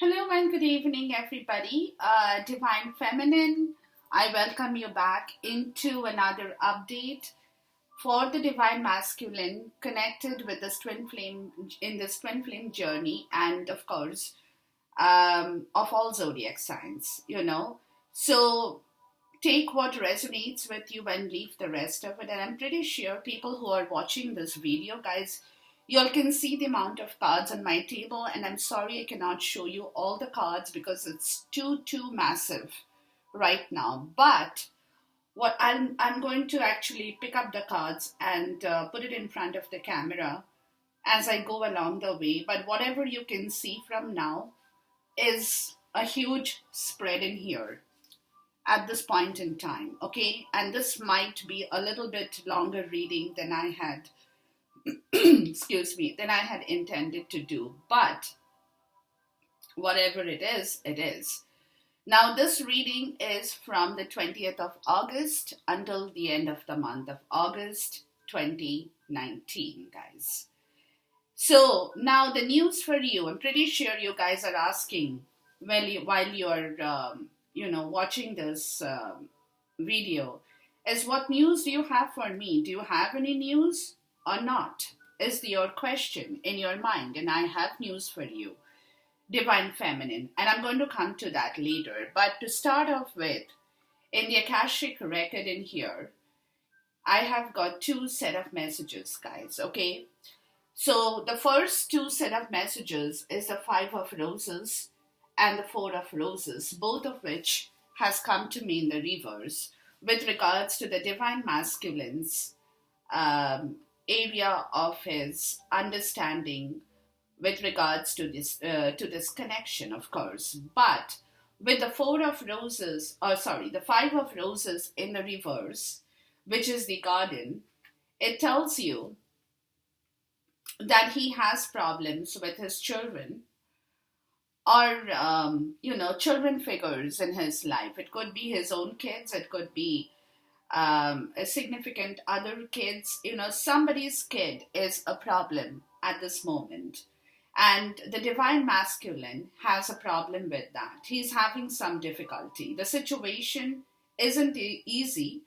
Hello and good evening, everybody. Divine Feminine, I welcome you back into another update for the Divine Masculine connected with this twin flame in this twin flame journey, and of course, of all zodiac signs, So take what resonates with you and leave the rest of it. And I'm pretty sure people who are watching this video, guys, you all can see the amount of cards on my table. And I'm sorry I cannot show you all the cards because it's too massive right now. But what I'm going to actually pick up the cards and put it in front of the camera as I go along the way. But whatever you can see from now is a huge spread in here at this point in time, okay? And this might be a little bit longer reading than I had, excuse me, than I had intended to do. But whatever it is, it is. Now, this reading is from the 20th of August until the end of the month of August 2019, guys. So now the news for you, I'm pretty sure you guys are asking while you're watching this video, is what news do you have for me? Do you have any news or not? Is your question in your mind? And I have news for you, Divine Feminine, and I'm going to come to that later. But to start off with, in the Akashic record in here, I have got two set of messages, guys, okay? So the first two set of messages is the Five of Roses and the Four of Roses, both of which has come to me in the reverse with regards to the Divine Masculine's area of his understanding with regards to this connection, of course. But with the the Five of Roses in the reverse, which is the garden, it tells you that he has problems with his children or children figures in his life. It could be his own kids, it could be a significant other kids. Somebody's kid is a problem at this moment, and the Divine Masculine has a problem with that. He's having some difficulty. The situation isn't easy,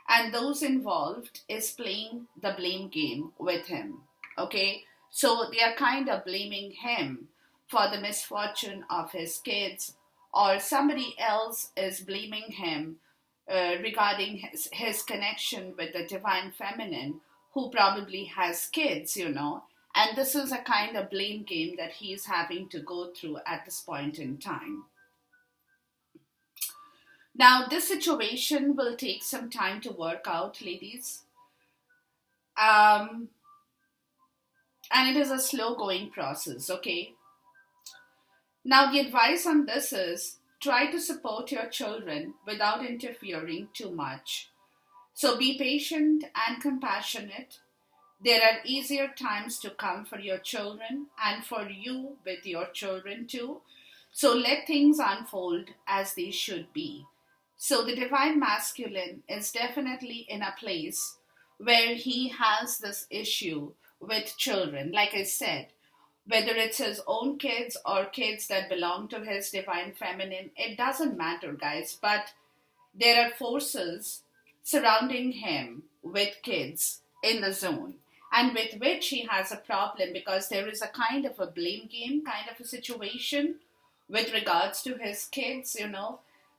and those involved is playing the blame game with him, okay? So they are kind of blaming him for the misfortune of his kids, or somebody else is blaming him regarding his connection with the Divine Feminine, who probably has kids, and this is a kind of blame game that he is having to go through at this point in time. Now, this situation will take some time to work out, ladies. And it is a slow going process, okay? Now, the advice on this is try to support your children without interfering too much. So be patient and compassionate. There are easier times to come for your children and for you with your children too. So let things unfold as they should be. So the Divine Masculine is definitely in a place where he has this issue with children. Like I said, whether it's his own kids or kids that belong to his Divine Feminine, it doesn't matter, guys. But there are forces surrounding him with kids in the zone, and with which he has a problem because there is a kind of a blame game kind of a situation with regards to his kids.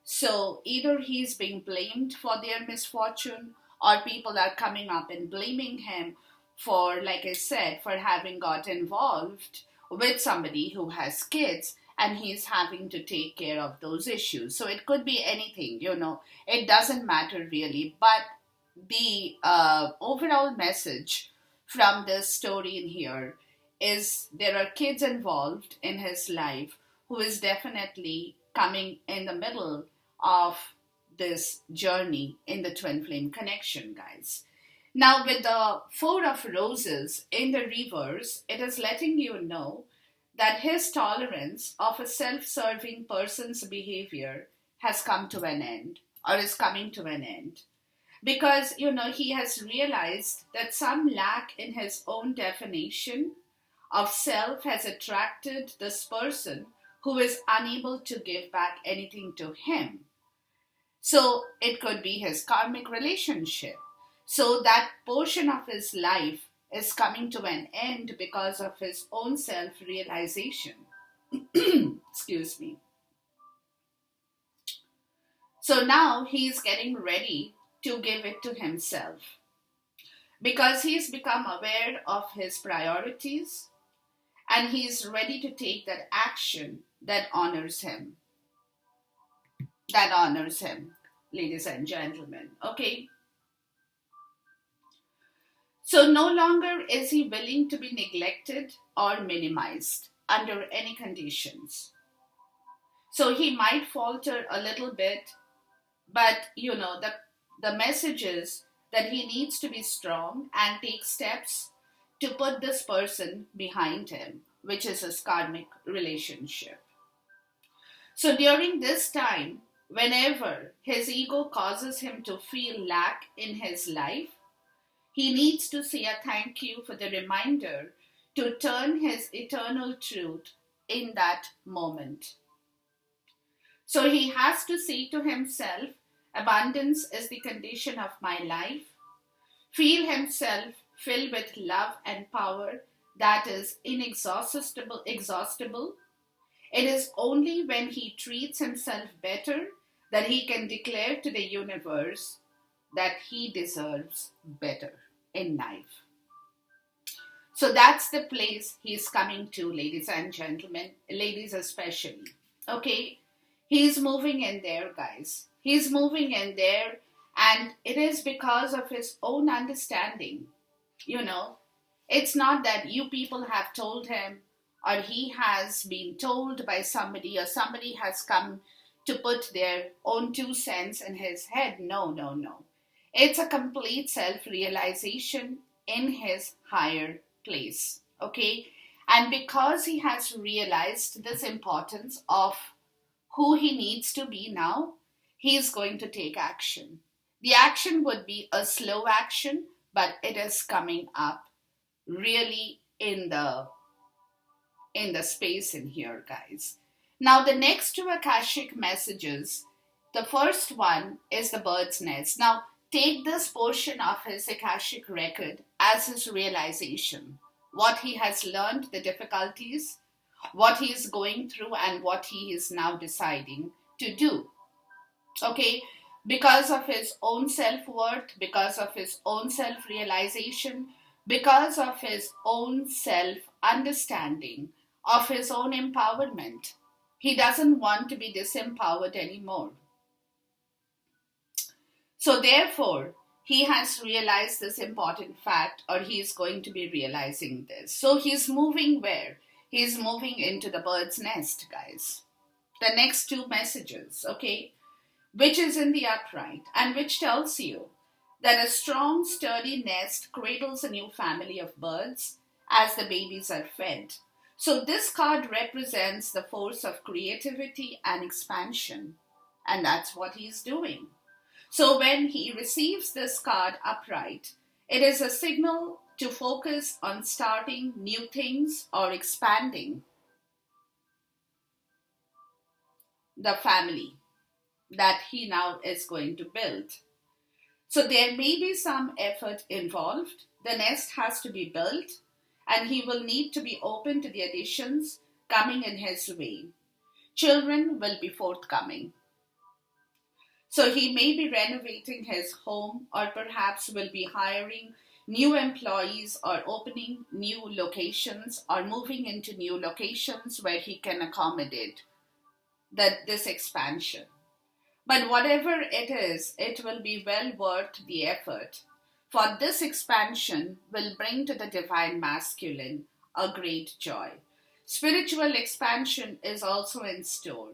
So either he's being blamed for their misfortune, or people are coming up and blaming him for, like I said, for having got involved with somebody who has kids, and he's having to take care of those issues. So it could be anything, it doesn't matter really. But the overall message from this story in here is there are kids involved in his life who is definitely coming in the middle of this journey in the twin flame connection, guys. Now, with the Four of Roses in the reverse, it is letting you know that his tolerance of a self-serving person's behavior has come to an end, or is coming to an end. Because, he has realized that some lack in his own definition of self has attracted this person who is unable to give back anything to him. So it could be his karmic relationship. So that portion of his life is coming to an end because of his own self realization. Excuse me. So now he's getting ready to give it to himself because he's become aware of his priorities and he's ready to take that action that honors him. That honors him, ladies and gentlemen. Okay? So no longer is he willing to be neglected or minimized under any conditions. So he might falter a little bit, but the message is that he needs to be strong and take steps to put this person behind him, which is his karmic relationship. So during this time, whenever his ego causes him to feel lack in his life, he needs to say a thank you for the reminder to turn his eternal truth in that moment. So he has to say to himself, abundance is the condition of my life. Feel himself filled with love and power that is inexhaustible. It is only when he treats himself better that he can declare to the universe that he deserves better in life. So that's the place he's coming to, ladies and gentlemen, ladies especially. Okay, he's moving in there, guys. He's moving in there, and it is because of his own understanding. It's not that you people have told him, or he has been told by somebody, or somebody has come to put their own 2 cents in his head. No. It's a complete self-realization in his higher place, okay? And because he has realized this importance of who he needs to be now, he's going to take action. The action would be a slow action, but it is coming up really in the space in here, guys. Now, the next 2 Akashic messages, the first one is the bird's nest. Now, take this portion of his Akashic record as his realization. What he has learned, the difficulties, what he is going through, and what he is now deciding to do. Okay? Because of his own self-worth, because of his own self-realization, because of his own self-understanding, of his own empowerment. He doesn't want to be disempowered anymore. So therefore, he has realized this important fact, or he is going to be realizing this. So he's moving where? He's moving into the bird's nest, guys. The next 2 messages, okay? Which is in the upright, and which tells you that a strong, sturdy nest cradles a new family of birds as the babies are fed. So this card represents the force of creativity and expansion, and that's what he's doing. So when he receives this card upright, it is a signal to focus on starting new things or expanding the family that he now is going to build. So there may be some effort involved. The nest has to be built, and he will need to be open to the additions coming in his way. Children will be forthcoming. So he may be renovating his home, or perhaps will be hiring new employees, or opening new locations, or moving into new locations where he can accommodate this expansion. But whatever it is, it will be well worth the effort. For this expansion will bring to the divine masculine a great joy. Spiritual expansion is also in store.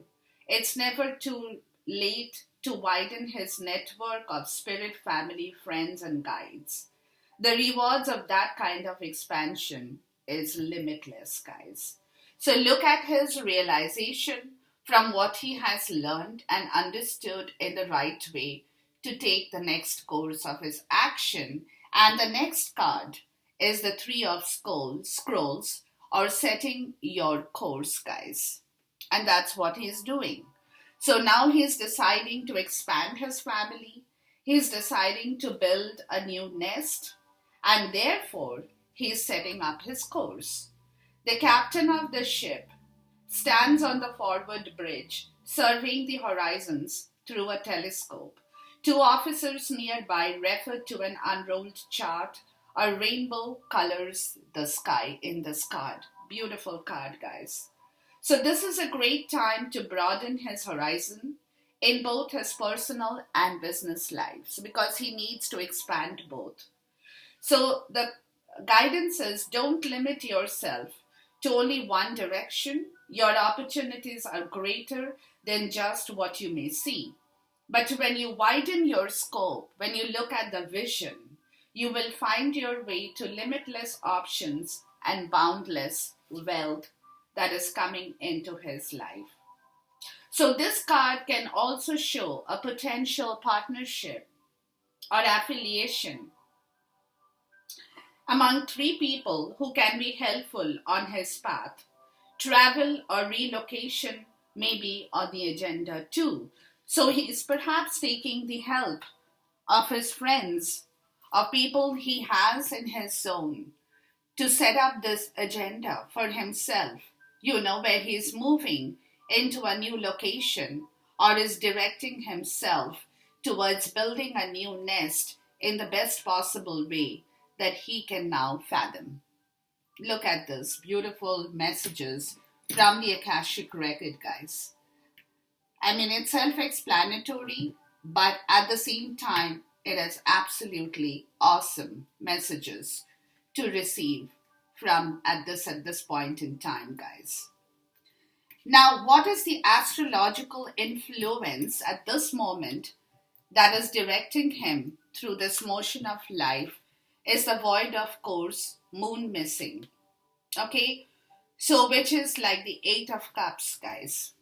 It's never too late to widen his network of spirit, family, friends, and guides. The rewards of that kind of expansion is limitless, guys. So look at his realization from what he has learned and understood in the right way to take the next course of his action. And the next card is the 3 of Scrolls, or setting your course, guys. And that's what he's doing. So now he's deciding to expand his family. He's deciding to build a new nest. And therefore, he's setting up his course. The captain of the ship stands on the forward bridge, surveying the horizons through a telescope. Two officers nearby refer to an unrolled chart. A rainbow colors the sky in this card. Beautiful card, guys. So this is a great time to broaden his horizon in both his personal and business lives because he needs to expand both. So the guidance is don't limit yourself to only one direction. Your opportunities are greater than just what you may see. But when you widen your scope, when you look at the vision, you will find your way to limitless options and boundless wealth that is coming into his life. So this card can also show a potential partnership or affiliation among three people who can be helpful on his path. Travel or relocation may be on the agenda too. So he is perhaps taking the help of his friends, of people he has in his zone, to set up this agenda for himself, where he is moving into a new location or is directing himself towards building a new nest in the best possible way that he can now fathom. Look at this beautiful messages from the Akashic record, guys. I mean, it's self-explanatory, but at the same time, it is absolutely awesome messages to receive from at this point in time, guys. Now, what is the astrological influence at this moment that is directing him through this motion of life is the void of course, moon missing. Okay, so which is like the Eight of Cups, guys.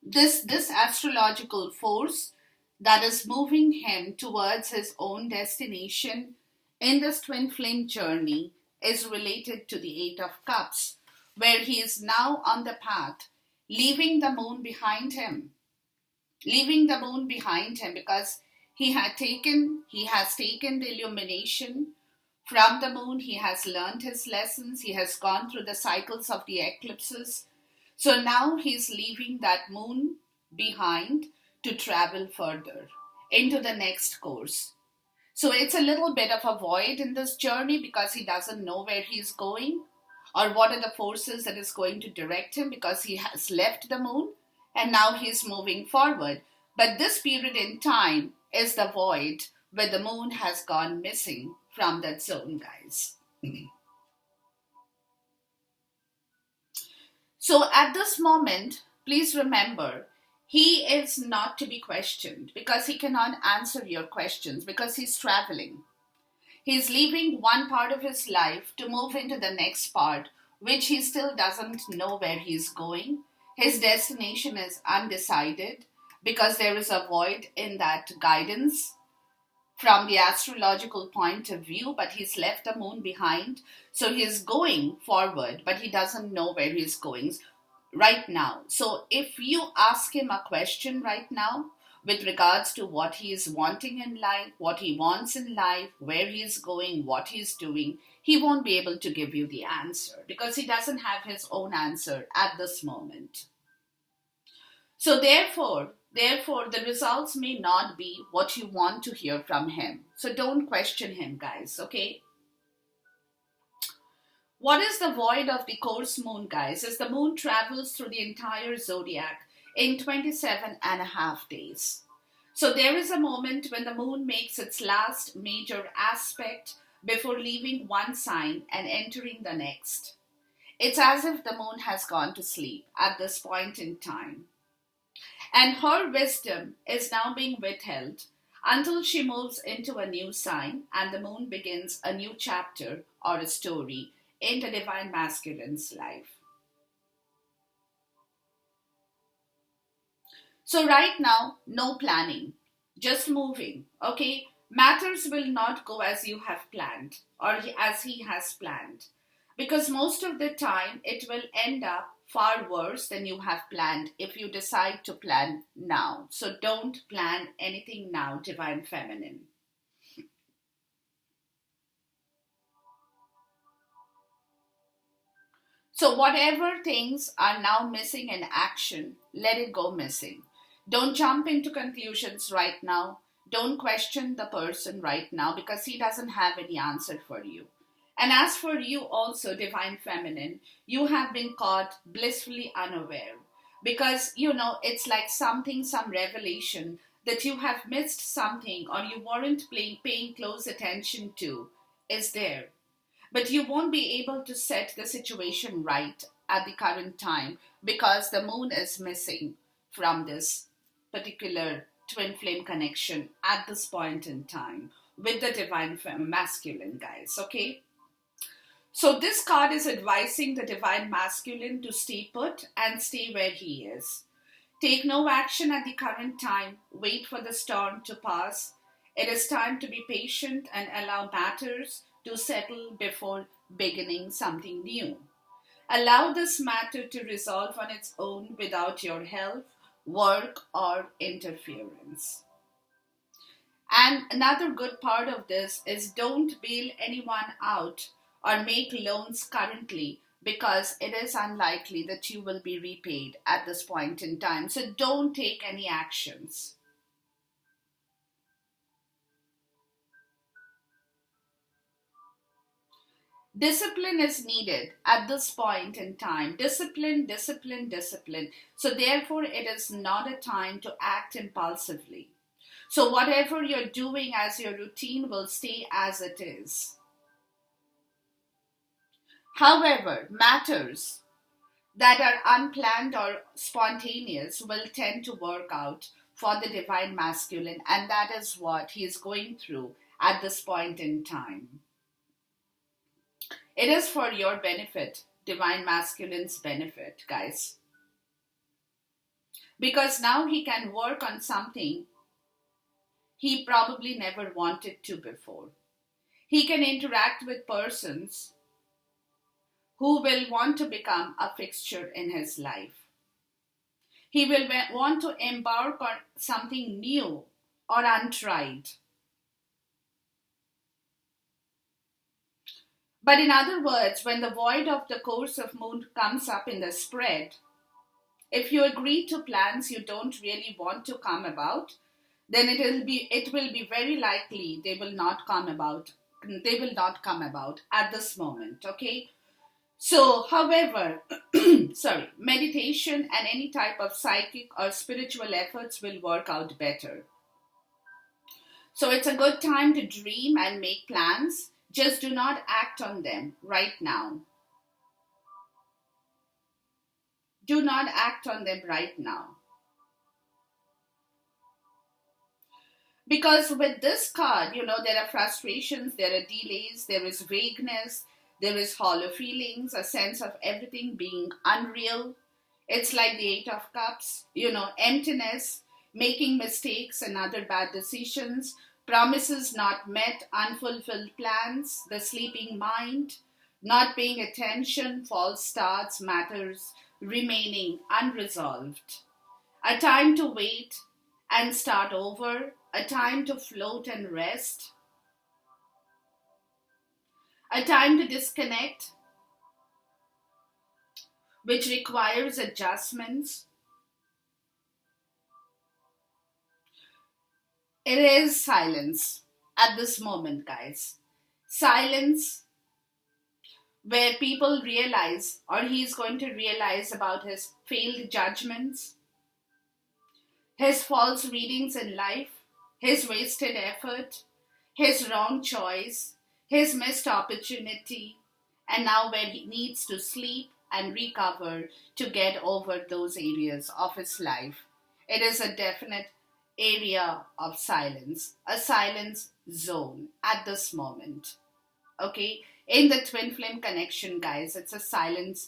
This astrological force that is moving him towards his own destination in this twin flame journey is related to the Eight of Cups, where he is now on the path, leaving the moon behind him. Leaving the moon behind him because he has taken the illumination from the moon. He has learned his lessons. He has gone through the cycles of the eclipses. So now he's leaving that moon behind to travel further into the next course. So it's a little bit of a void in this journey because he doesn't know where he's going or what are the forces that is going to direct him because he has left the moon and now he's moving forward. But this period in time is the void where the moon has gone missing from that zone, guys. So at this moment, please remember, he is not to be questioned because he cannot answer your questions because he's traveling. He's leaving one part of his life to move into the next part, which he still doesn't know where he's going. His destination is undecided because there is a void in that guidance from the astrological point of view, but he's left the moon behind. So he's going forward, but he doesn't know where he's going right now. So if you ask him a question right now with regards to what he is wanting in life, what he wants in life, where he's going, what he's doing, he won't be able to give you the answer because he doesn't have his own answer at this moment. So therefore, the results may not be what you want to hear from him. So don't question him, guys, okay? What is the void of the course moon, guys? Is the moon travels through the entire zodiac in 27 and a half days. So there is a moment when the moon makes its last major aspect before leaving one sign and entering the next. It's as if the moon has gone to sleep at this point in time. And her wisdom is now being withheld until she moves into a new sign and the moon begins a new chapter or a story in the Divine Masculine's life. So right now, no planning, just moving, okay? Matters will not go as you have planned or as he has planned. Because most of the time it will end up far worse than you have planned if you decide to plan now. So don't plan anything now, Divine Feminine. So, whatever things are now missing in action, let it go missing. Don't jump into conclusions right now. Don't question the person right now because he doesn't have any answer for you. And as for you, also, Divine Feminine, you have been caught blissfully unaware because it's like something, some revelation that you have missed something or you weren't paying close attention to is there, but you won't be able to set the situation right at the current time because the moon is missing from this particular twin flame connection at this point in time with the divine masculine, guys. Okay, so this card is advising the divine masculine to stay put and stay where he is. Take no action at the current time. Wait for the storm to pass. It is time to be patient and allow matters to settle before beginning something new. Allow this matter to resolve on its own without your help, work, or interference. And another good part of this is don't bail anyone out or make loans currently because it is unlikely that you will be repaid at this point in time. So don't take any actions. Discipline is needed at this point in time. Discipline, discipline, discipline. So therefore, it is not a time to act impulsively. So whatever you're doing as your routine will stay as it is. However, matters that are unplanned or spontaneous will tend to work out for the divine masculine, and that is what he is going through at this point in time. It is for your benefit, divine masculine's benefit, guys. Because now he can work on something he probably never wanted to before. He can interact with persons who will want to become a fixture in his life. He will want to embark on something new or untried. But in other words, when the void of the course of moon comes up in the spread, if you agree to plans you don't really want to come about, then it will be very likely they will not come about. They will not come about at this moment, okay? So, however, meditation and any type of psychic or spiritual efforts will work out better. So it's a good time to dream and make plans. Just do not act on them right now. Do not act on them right now. Because with this card, there are frustrations, there are delays, there is vagueness, there is hollow feelings, a sense of everything being unreal. It's like the Eight of Cups, emptiness, making mistakes and other bad decisions, promises not met, unfulfilled plans, the sleeping mind, not paying attention, false starts, matters remaining unresolved. A time to wait and start over, a time to float and rest, a time to disconnect, which requires adjustments. It is silence at this moment, guys. Silence where people realize, or he's going to realize about his failed judgments, his false readings in life, his wasted effort, his wrong choice, his missed opportunity, and now where he needs to sleep and recover to get over those areas of his life. It is a definite area of silence, a silence zone at this moment. Okay, in the twin flame connection, guys, it's a silent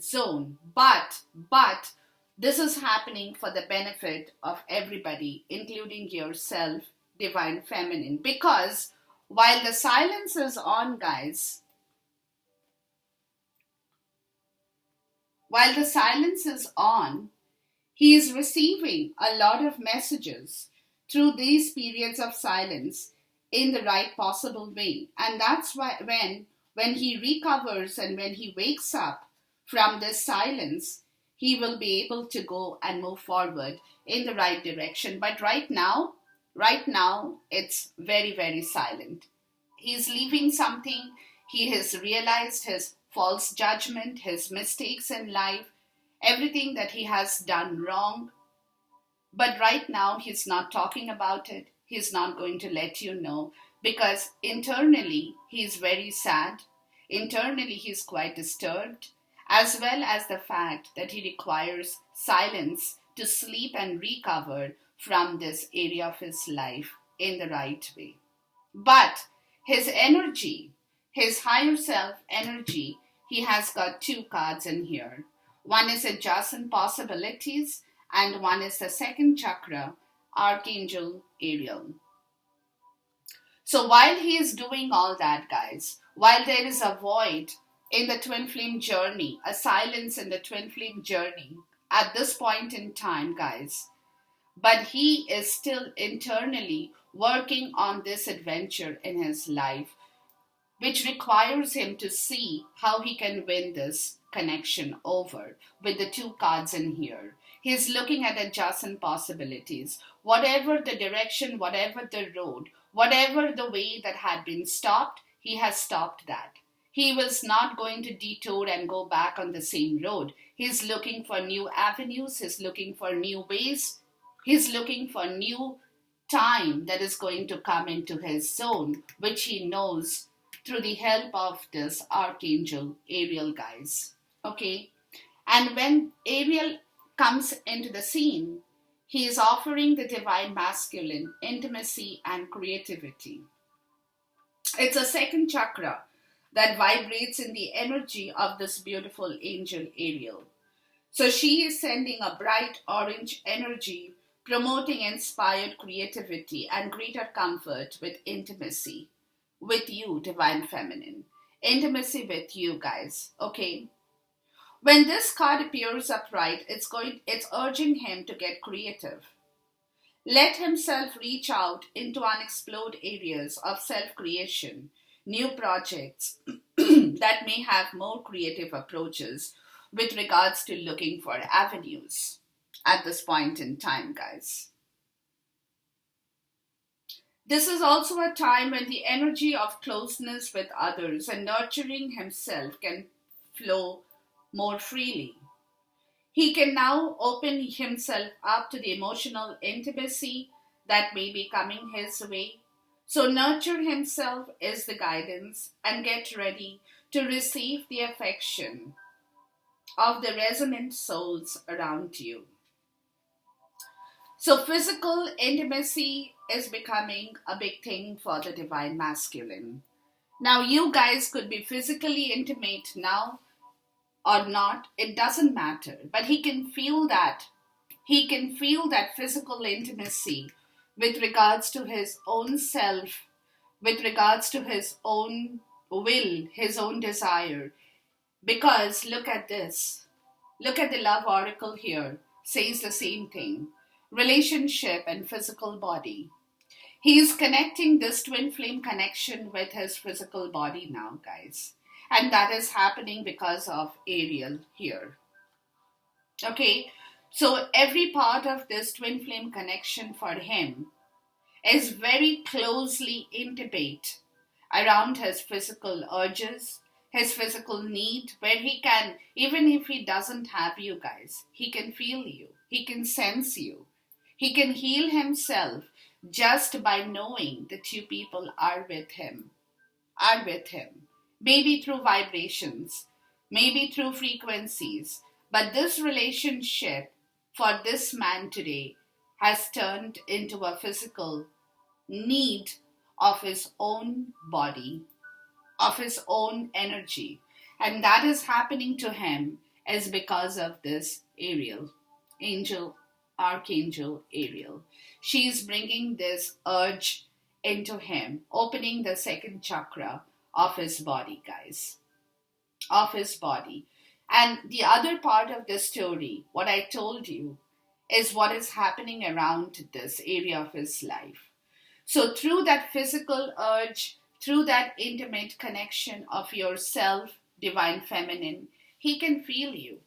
zone, but this is happening for the benefit of everybody, including yourself, divine feminine, because while the silence is on, guys, While the silence is on, he is receiving a lot of messages through these periods of silence in the right possible way. And that's why when he recovers and when he wakes up from this silence, he will be able to go and move forward in the right direction. But right now, it's very, very silent. He's leaving something. He has realized his false judgment, his mistakes in life, everything that he has done wrong. But right now, he's not talking about it. He's not going to let you know because internally, he's very sad. Internally, he's quite disturbed, as well as the fact that he requires silence to sleep and recover from this area of his life in the right way. But his energy, his higher self energy, he has got two cards in here. One is adjacent possibilities, and one is the second chakra, Archangel Ariel. So while he is doing all that, guys, while there is a void in the twin flame journey, a silence in the twin flame journey at this point in time, guys, but he is still internally working on this adventure in his life, which requires him to see how he can win this connection over with the two cards in here. He's looking at adjacent possibilities. Whatever the direction, whatever the road, whatever the way that had been stopped, he has stopped that. He was not going to detour and go back on the same road. He's looking for new avenues. He's looking for new ways. He's looking for new time that is going to come into his zone, which he knows through the help of this Archangel Ariel, guys. Okay? And when Ariel comes into the scene, he is offering the divine masculine intimacy and creativity. It's a second chakra that vibrates in the energy of this beautiful angel Ariel. So she is sending a bright orange energy, promoting inspired creativity and greater comfort with intimacy with you, divine feminine. Intimacy with you, guys. Okay? When this card appears upright, it's urging him to get creative. Let himself reach out into unexplored areas of self-creation, new projects that may have more creative approaches with regards to looking for avenues at this point in time, guys. This is also a time when the energy of closeness with others and nurturing himself can flow more freely. He can now open himself up to the emotional intimacy that may be coming his way. So nurture himself is the guidance and get ready to receive the affection of the resonant souls around you. So physical intimacy is becoming a big thing for the divine masculine. Now you guys could be physically intimate now or not, it doesn't matter. But he can feel that. He can feel that physical intimacy with regards to his own self, with regards to his own will, his own desire. Because look at this. Look at the love oracle here. Says the same thing. Relationship and physical body. He is connecting this twin flame connection with his physical body now, guys. And that is happening because of Ariel here. Okay, so every part of this twin flame connection for him is very closely intimate around his physical urges, his physical need, where he can, even if he doesn't have you guys, he can feel you, he can sense you, he can heal himself just by knowing that you people are with him, maybe through vibrations, maybe through frequencies. But this relationship for this man today has turned into a physical need of his own body, of his own energy. And that is happening to him is because of this Ariel, Archangel Ariel. She is bringing this urge into him, opening the second chakra of his body, guys. Of his body. And the other part of the story, what I told you, is what is happening around this area of his life. So, through that physical urge, through that intimate connection of yourself, divine feminine, he can feel you.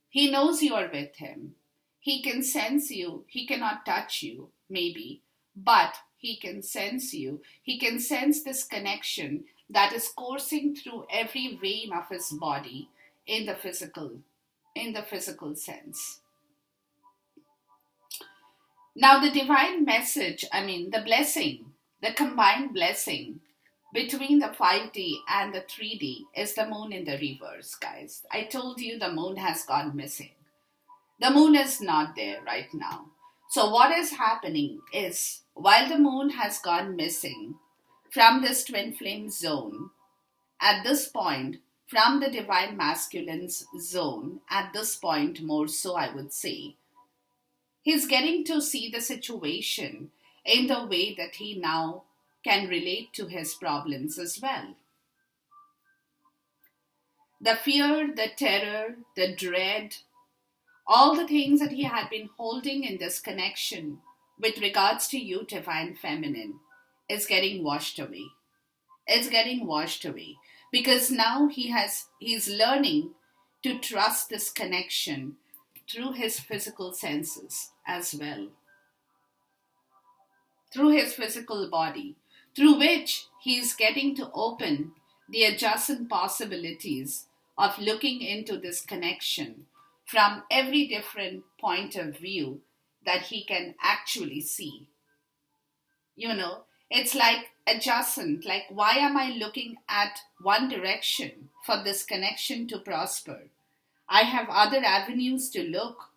He knows you are with him. He can sense you. He cannot touch you, maybe, but he can sense you. He can sense this connection that is coursing through every vein of his body in the physical sense. Now, the divine message, the blessing, the combined blessing between the 5D and the 3D is the moon in the reverse, guys. I told you the moon has gone missing. The moon is not there right now. So, what is happening is while the moon has gone missing from this twin flame zone, at this point, from the divine masculine's zone, at this point, more so, I would say, he's getting to see the situation in the way that he now can relate to his problems as well. The fear, the terror, the dread, all the things that he had been holding in this connection with regards to you, divine feminine, is getting washed away. It's getting washed away because now he's learning to trust this connection through his physical senses as well, through his physical body, through which he is getting to open the adjacent possibilities of looking into this connection from every different point of view that he can actually see. It's like adjacent, like why am I looking at one direction for this connection to prosper? I have other avenues to look.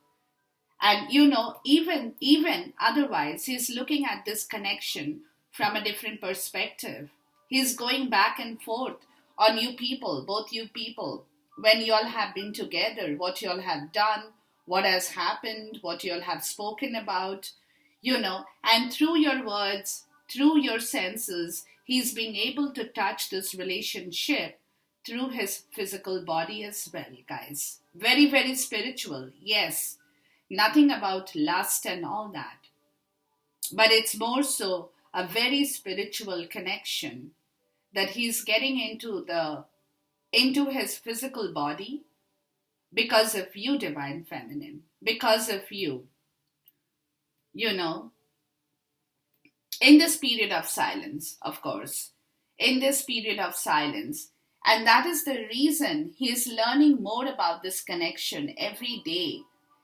And even otherwise, he's looking at this connection from a different perspective. He's going back and forth on you people, both you people, when you all have been together, what you all have done, what has happened, what you all have spoken about, and through your words, through your senses, he's being able to touch this relationship through his physical body as well, guys. Very, very spiritual, yes. Nothing about lust and all that. But it's more so a very spiritual connection that he's getting into his physical body because of you, divine feminine, because of you. In this period of silence, of course, in this period of silence. And that is the reason he is learning more about this connection every day.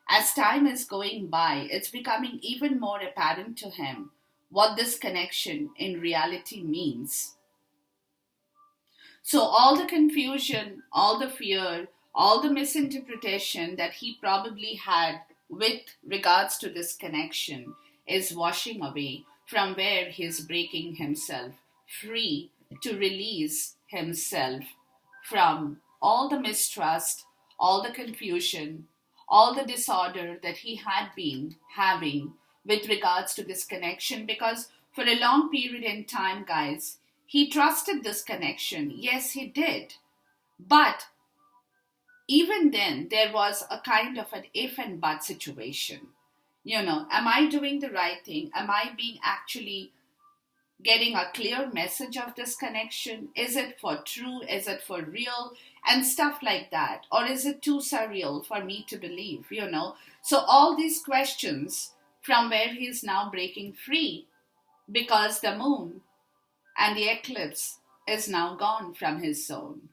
As time is going by, it's becoming even more apparent to him what this connection in reality means. So all the confusion, all the fear, all the misinterpretation that he probably had with regards to this connection is washing away, from where he is breaking himself free to release himself from all the mistrust, all the confusion, all the disorder that he had been having with regards to this connection. Because for a long period in time, guys, he trusted this connection. Yes, he did. But even then, there was a kind of an if and but situation. Am I doing the right thing? Am I being actually getting a clear message of this connection? Is it for true? Is it for real? And stuff like that. Or is it too surreal for me to believe, So all these questions from where he is now breaking free, because the moon and the eclipse is now gone from his zone.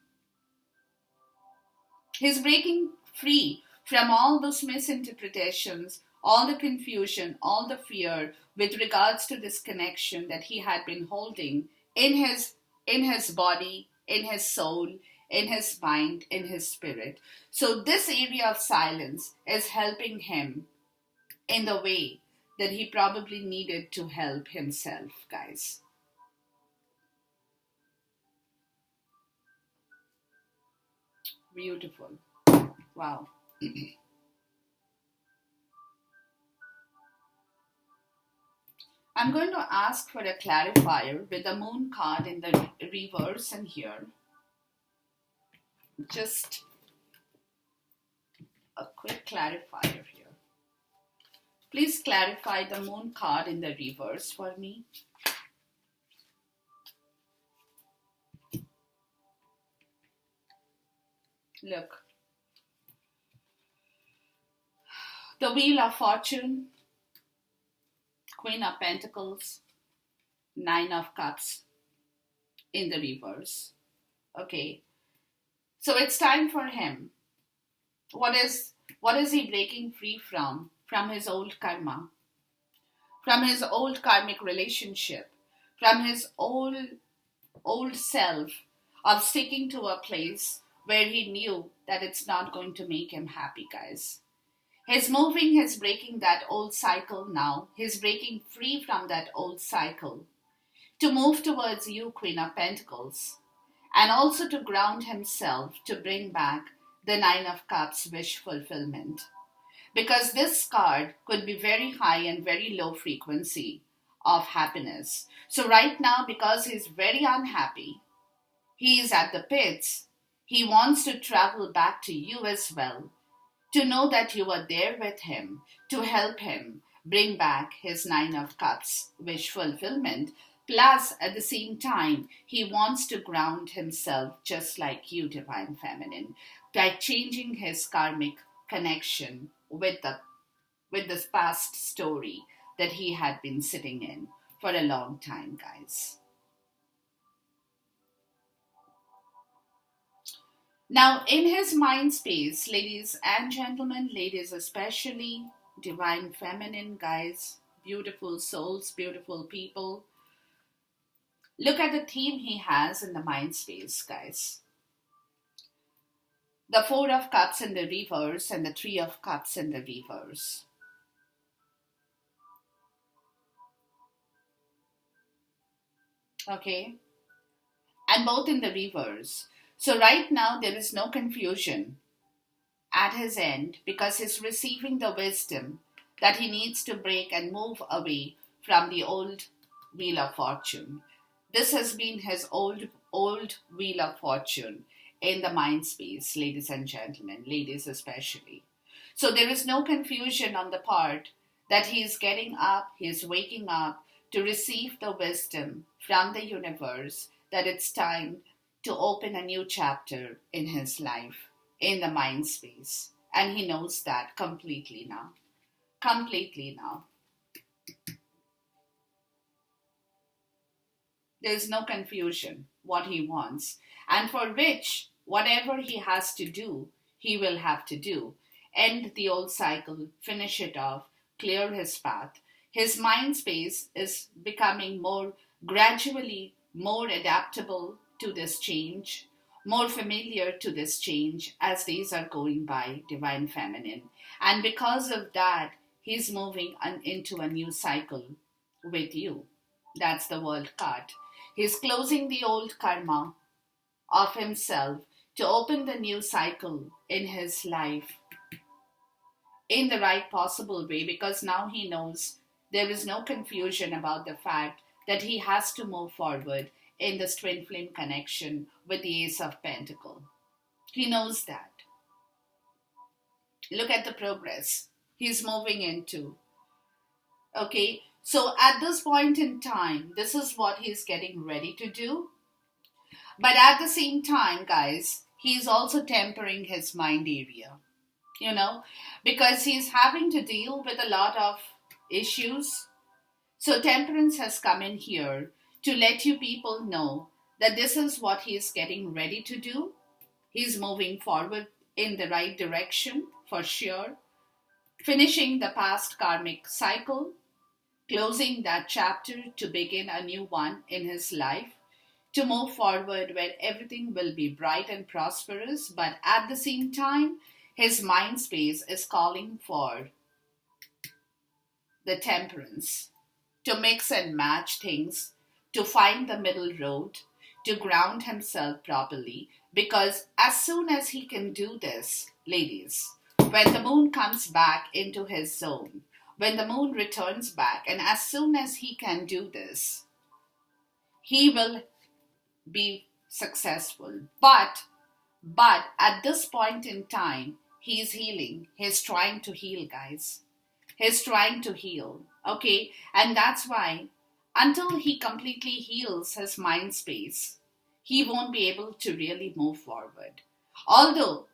He's breaking free from all those misinterpretations, all the confusion, all the fear with regards to this connection that he had been holding in his body, in his soul, in his mind, in his spirit. So this area of silence is helping him in the way that he probably needed to help himself, guys. Beautiful. Wow. I'm going to ask for a clarifier with the moon card in the reverse and here. Just clarifier here. Please clarify the moon card in the reverse for me. Look. The Wheel of Fortune, Queen of Pentacles, Nine of Cups in the reverse. Okay. So it's time for him. What is he breaking free from? From his old karma, from his old karmic relationship, from his old self of sticking to a place where he knew that it's not going to make him happy, guys. He's breaking that old cycle now. He's breaking free from that old cycle to move towards you, Queen of Pentacles, and also to ground himself to bring back the Nine of Cups wish fulfillment. Because this card could be very high and very low frequency of happiness. So right now, because he's very unhappy, he is at the pits, he wants to travel back to you as well, to know that you are there with him, to help him bring back his Nine of Cups wish fulfillment. Plus, at the same time, he wants to ground himself just like you, Divine Feminine, by changing his karmic connection with this past story that he had been sitting in for a long time, guys. Now, in his mind space, ladies and gentlemen, ladies especially, Divine Feminine, guys, beautiful souls, beautiful people, look at the theme he has in the mind space, guys. The Four of Cups in the reverse and the Three of Cups in the reverse. Okay? And both in the reverse. So right now there is no confusion at his end because he's receiving the wisdom that he needs to break and move away from the old Wheel of Fortune. This has been his old Wheel of Fortune in the mind space, ladies and gentlemen, ladies especially. So there is no confusion on the part that he is getting up, he is waking up to receive the wisdom from the universe that it's time to open a new chapter in his life, in the mind space. And he knows that completely now. Completely now. There's no confusion what he wants, and for which whatever he has to do, he will have to do. End the old cycle, finish it off, clear his path. His mind space is becoming gradually more adaptable to this change, more familiar to this change as days are going by, Divine Feminine. And because of that, he's moving into a new cycle with you. That's the World card. He's closing the old karma of himself to open the new cycle in his life in the right possible way, because now he knows there is no confusion about the fact that he has to move forward in this twin flame connection with the Ace of Pentacles. He knows that. Look at the progress he's moving into. Okay, so at this point in time, this is what he's getting ready to do. But at the same time, guys, he's also tempering his mind area, because he's having to deal with a lot of issues. So temperance has come in here to let you people know that this is what he's getting ready to do. He's moving forward in the right direction for sure, finishing the past karmic cycle, closing that chapter to begin a new one in his life, to move forward where everything will be bright and prosperous. But at the same time, his mind space is calling for the temperance, to mix and match things, to find the middle road, to ground himself properly. Because as soon as he can do this, ladies, when the moon comes back into his zone, when the moon returns back, and as soon as he can do this, he will be successful. But at this point in time, He's healing. He's trying to heal, guys. He's trying to heal. Okay? And that's why until he completely heals his mind space, he won't be able to really move forward. Although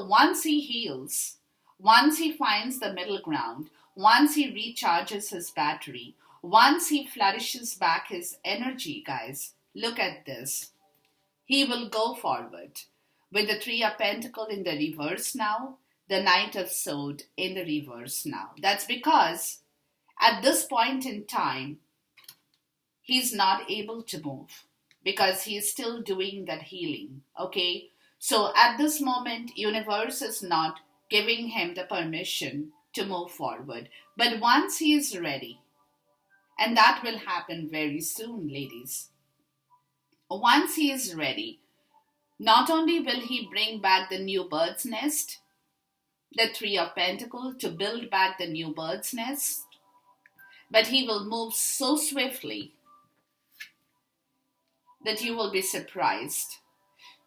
once he heals, once he finds the middle ground, once he recharges his battery, once he flourishes back his energy, guys, look at this. He will go forward with the Three of Pentacles in the reverse now, the Knight of Swords in the reverse now. That's because at this point in time, he's not able to move because he's still doing that healing. Okay? So at this moment, universe is not giving him the permission to move forward. But once he is ready, and that will happen very soon, ladies. Once he is ready, not only will he bring back the new bird's nest, the Three of Pentacles, to build back the new bird's nest, but he will move so swiftly that you will be surprised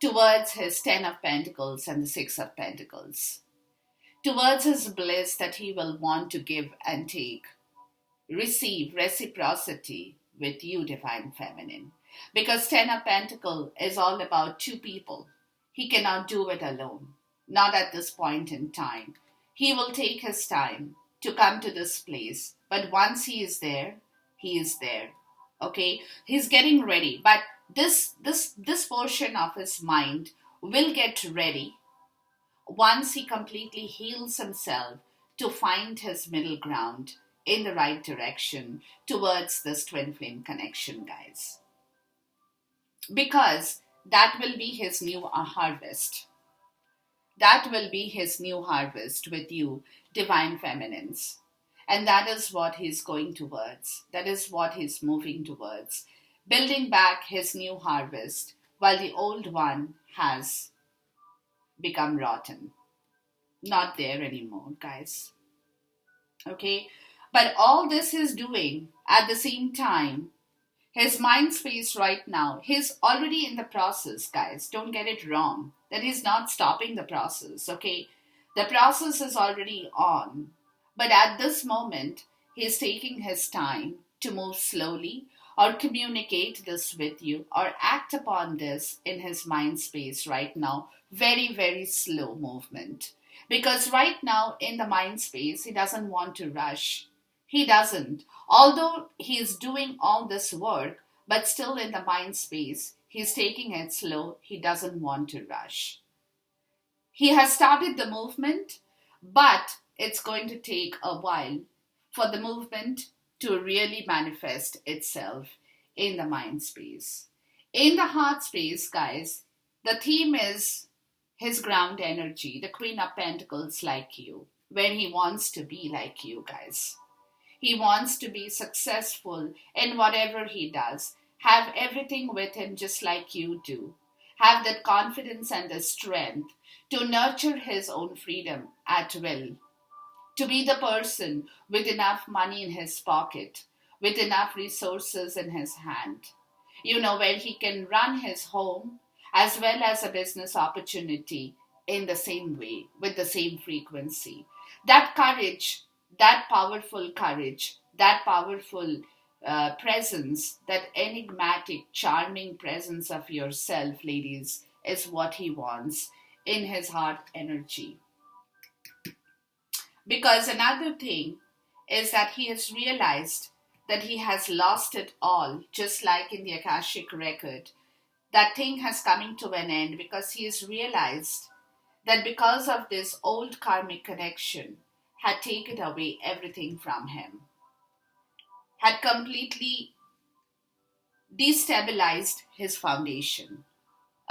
towards his Ten of Pentacles and the Six of Pentacles, towards his bliss that he will want to give and take, receive reciprocity with you, Divine Feminine. Because Ten of Pentacles is all about two people. He cannot do it alone. Not at this point in time. He will take his time to come to this place. But once he is there, he is there. Okay? He's getting ready. But this portion of his mind will get ready once he completely heals himself to find his middle ground in the right direction towards this twin flame connection, guys. Because that will be his new harvest. That will be his new harvest with you, Divine Feminines. And that is what he's going towards. That is what he's moving towards. Building back his new harvest while the old one has become rotten. Not there anymore, guys. Okay? But all this is doing at the same time, his mind space right now, he's already in the process, guys. Don't get it wrong. That he's not stopping the process, okay? The process is already on. But at this moment, he's taking his time to move slowly or communicate this with you or act upon this in his mind space right now. Very, very slow movement. Because right now in the mind space, he doesn't want to rush. He doesn't. Although he's doing all this work, but still in the mind space, he's taking it slow. He doesn't want to rush. He has started the movement, but it's going to take a while for the movement to really manifest itself in the mind space. In the heart space, guys, the theme is his ground energy, the Queen of Pentacles like you, where he wants to be like you, guys. He wants to be successful in whatever he does. Have everything with him just like you do. Have that confidence and the strength to nurture his own freedom at will. To be the person with enough money in his pocket, with enough resources in his hand. Where he can run his home as well as a business opportunity in the same way, with the same frequency. That courage, that powerful courage, that powerful presence, that enigmatic, charming presence of yourself, ladies, is what he wants in his heart energy. Because another thing is that he has realized that he has lost it all, just like in the Akashic record. That thing has coming to an end because he has realized that because of this old karmic connection had taken away everything from him, had completely destabilized his foundation.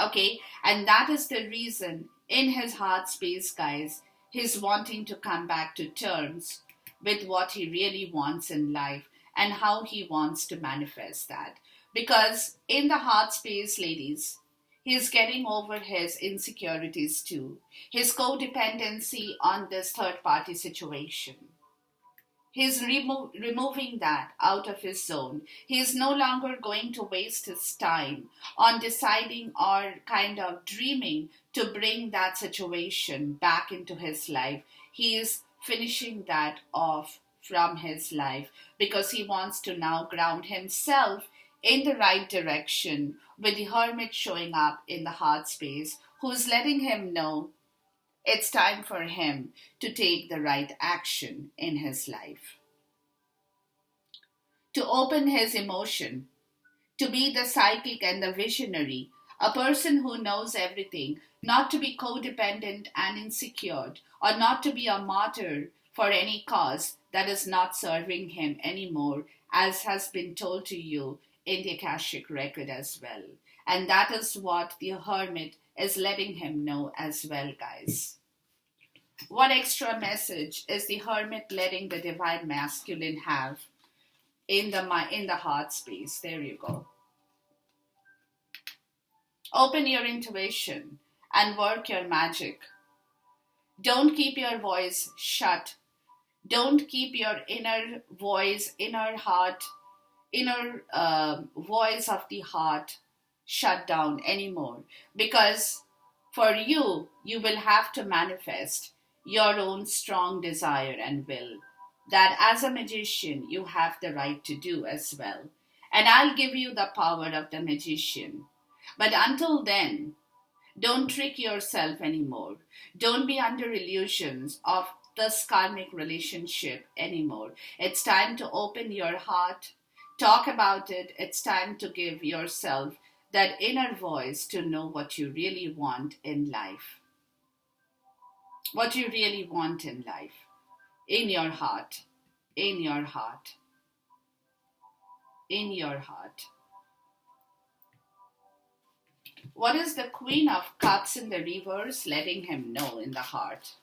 Okay, and that is the reason in his heart space, guys, he's wanting to come back to terms with what he really wants in life and how he wants to manifest that. Because in the heart space, ladies, he's getting over his insecurities too. His codependency on this third party situation. He's removing that out of his zone. He is no longer going to waste his time on deciding or kind of dreaming to bring that situation back into his life. He is finishing that off from his life because he wants to now ground himself in the right direction with the hermit showing up in the heart space, who's letting him know it's time for him to take the right action in his life, to open his emotion, to be the psychic and the visionary, a person who knows everything, not to be codependent and insecure, or not to be a martyr for any cause that is not serving him anymore, as has been told to you in the Akashic record as well. And that is what the hermit is letting him know as well, guys. What extra message is the hermit letting the divine masculine have in the heart space? There you go. Open your intuition and work your magic. Don't keep your voice shut. Don't keep your inner voice, inner heart, inner voice of the heart shut down anymore. Because for you, you will have to manifest your own strong desire and will that as a magician you have the right to do as well. And I'll give you the power of the magician. But until then, don't trick yourself anymore. Don't be under illusions of this karmic relationship anymore. It's time to open your heart, talk about it. It's time to give yourself that inner voice to know what you really want in life. What you really want in life. In your heart. In your heart. In your heart. What is the Queen of Cups in the reverse letting him know in the heart?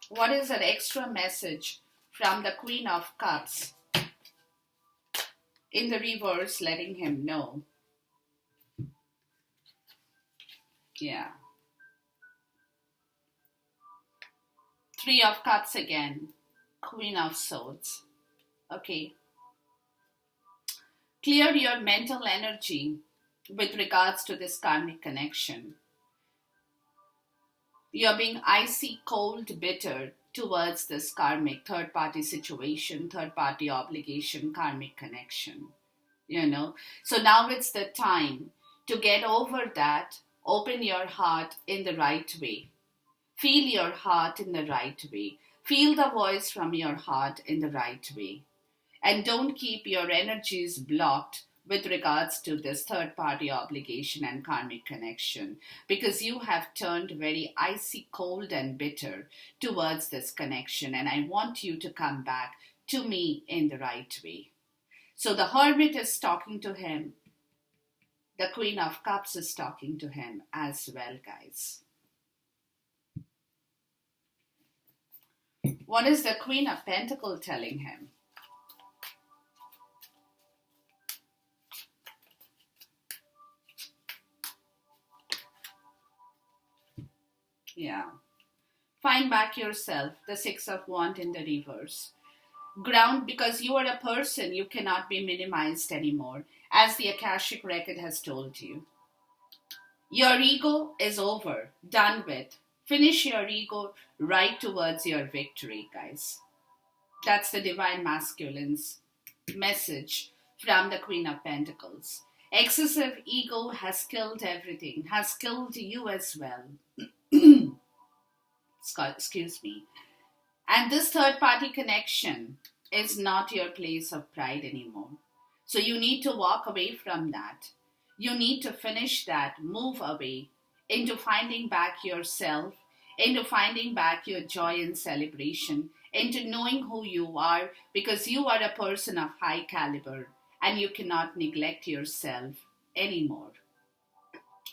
What is that extra message from the Queen of Cups in the reverse letting him know? Yeah. Three of Cups again. Queen of Swords. Okay. Clear your mental energy with regards to this karmic connection. You're being icy cold, bitter towards this karmic third party situation, third party obligation, karmic connection. So now it's the time to get over that. Open your heart in the right way. Feel your heart in the right way. Feel the voice from your heart in the right way. And don't keep your energies blocked with regards to this third party obligation and karmic connection, because you have turned very icy cold and bitter towards this connection, and I want you to come back to me in the right way. So the hermit is talking to him. The Queen of Cups is talking to him as well, guys. What is the Queen of Pentacles telling him? Yeah. Find back yourself, the Six of Wands in the reverse. Ground, because you are a person, you cannot be minimized anymore, as the Akashic record has told you. Your ego is over, done with. Finish your ego right towards your victory, guys. That's the divine masculine's message from the Queen of Pentacles. Excessive ego has killed everything, has killed you as well. Excuse me. And this third party connection is not your place of pride anymore. So you need to walk away from that. You need to finish that, move away into finding back yourself, into finding back your joy and celebration, into knowing who you are, because you are a person of high caliber and you cannot neglect yourself anymore.